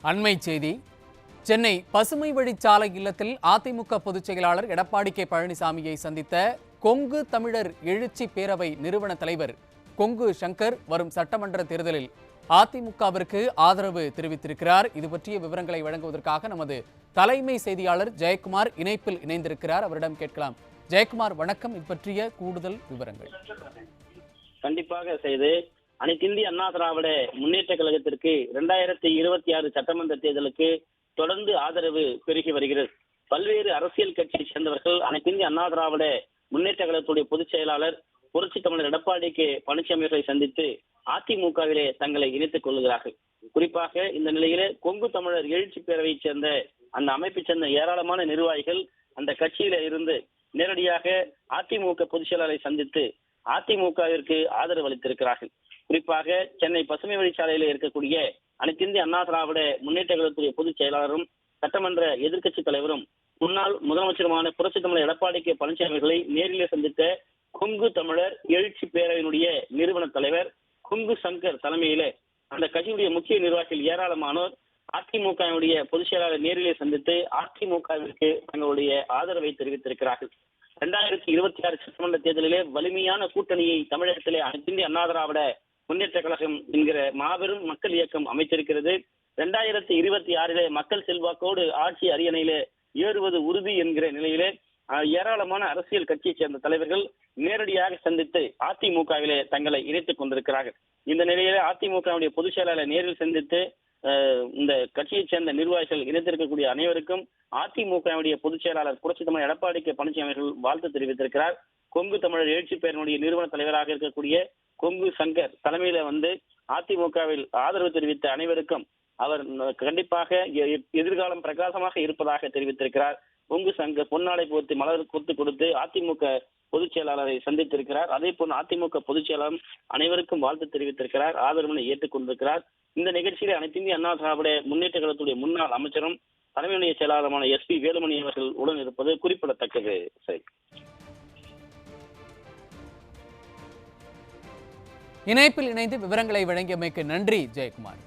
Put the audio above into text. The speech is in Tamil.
அண்மை செய்தி. சென்னை பசுமை வழிச்சாலை இல்லத்தில் அதிமுக பொதுச் செயலாளர் எடப்பாடி கே பழனிசாமியை சந்தித்த கொங்கு தமிழர் எழுச்சி பேரவை நிறுவன தலைவர் கொங்கு சங்கர் வரும் சட்டமன்ற தேர்தலில் அதிமுகவிற்கு ஆதரவு தெரிவித்திருக்கிறார். இது பற்றிய விவரங்களை வழங்குவதற்காக நமது தலைமை செய்தியாளர் ஜெயக்குமார் இணைப்பில் இணைந்திருக்கிறார். அவரிடம் கேட்கலாம். ஜெயக்குமார், வணக்கம். இது பற்றிய கூடுதல் விவரங்கள். கண்டிப்பாக செய்து அனைத்திந்திய அண்ணா திராவிட முன்னேற்ற கழகத்திற்கு 2026 சட்டமன்ற தேர்தலுக்கு தொடர்ந்து ஆதரவு பெருகி வருகிறது. பல்வேறு அரசியல் கட்சியை சேர்ந்தவர்கள் அனைத்திந்திய அண்ணா திராவிட முன்னேற்ற கழகத்துடைய பொதுச் செயலாளர் புரட்சி தமிழர் எடப்பாடி கே பழனிசாமி அவர்களை சந்தித்து அதிமுகவிலே தங்களை இணைத்துக் கொள்கிறார்கள். குறிப்பாக இந்த நிலையிலே கொங்கு தமிழர் எழுச்சி பேரவையைச் சேர்ந்த அந்த அமைப்பைச் சேர்ந்த ஏராளமான நிர்வாகிகள் அந்த கட்சியில இருந்து நேரடியாக அதிமுக பொதுச் செயலாளரை சந்தித்து அதிமுகவிற்கு ஆதரவு அளித்திருக்கிறார்கள். குறிப்பாக சென்னை பசுமை வழிச்சாலையில இருக்கக்கூடிய அனைத்திந்திய அண்ணா திராவிட முன்னேற்ற கழகத்துடைய பொதுச் செயலாளரும் சட்டமன்ற எதிர்க்கட்சி தலைவரும் முன்னாள் முதலமைச்சருமான புரட்சி தமிழர் எடப்பாடி கே பழனிசாமி அவர்களை நேரிலே சந்தித்த கொங்கு தமிழர் எழுச்சி பேரவையினுடைய நிறுவன தலைவர் கொங்கு சங்கர் தலைமையிலே அந்த கட்சியுடைய முக்கிய நிர்வாகிகள் ஏராளமானோர் அதிமுகவுடைய பொதுச் செயலாளர் நேரிலே சந்தித்து அதிமுகவிற்கு தங்களுடைய ஆதரவை தெரிவித்திருக்கிறார்கள். 2026 சட்டமன்ற தேர்தலிலே வலிமையான கூட்டணியை தமிழகத்திலே அனைத்திந்திய அண்ணா திராவிட முன்னேற்ற கழகம் என்கிற மாபெரும் மக்கள் இயக்கம் அமைத்திருக்கிறது. 2026 மக்கள் செல்வாக்கோடு ஆட்சி அரியணையிலே ஏறுவது உறுதி என்கிற நிலையிலே ஏராளமான அரசியல் கட்சியை சேர்ந்த தலைவர்கள் நேரடியாக சந்தித்து அதிமுகவிலே தங்களை இணைத்துக் கொண்டிருக்கிறார்கள். இந்த நிலையிலே அதிமுகவுடைய பொதுச் செயலாளர் நேரில் சந்தித்து இந்த கட்சியைச் சேர்ந்த நிர்வாகிகள் இணைத்திருக்கக்கூடிய அனைவருக்கும் அதிமுகவுடைய பொதுச் செயலாளர் புரட்சி தமிழர் எடப்பாடி கே பழனிசாமி அவர்கள் வாழ்த்து தெரிவித்திருக்கிறார். கொங்கு தமிழர் எழுச்சி பேரனுடைய நிறுவன தலைவராக இருக்கக்கூடிய கொங்கு சங்கர் தலைமையில அதிமுகவில் ஆதரவு தெரிவித்த அனைவருக்கும் அவர் கண்டிப்பாக எதிர்காலம் பிரகாசமாக இருப்பதாக தெரிவித்திருக்கிறார். கொங்கு சங்கர் பொன்னாடை போர்த்தி மலர் கொத்து கொடுத்து அதிமுக பொதுச் செயலாளரை சந்தித்திருக்கிறார். அதே போல் அதிமுக பொதுச் செயலாளர் அனைவருக்கும் வாழ்த்து தெரிவித்திருக்கிறார், ஆதரவினை ஏற்றுக்கொண்டிருக்கிறார். இந்த நிகழ்ச்சியிலே அனைத்திந்திய அண்ணா திராவிட முன்னேற்ற கழகத்துடைய முன்னாள் அமைச்சரும் தலைமை நிலைய செயலாளருமான SP வேலுமணி அவர்கள் உடன் இருப்பது குறிப்பிடத்தக்கது. சரி, இணைப்பில் இணைந்து விவரங்களை வழங்கியமைக்கு நன்றி ஜெயக்குமார்.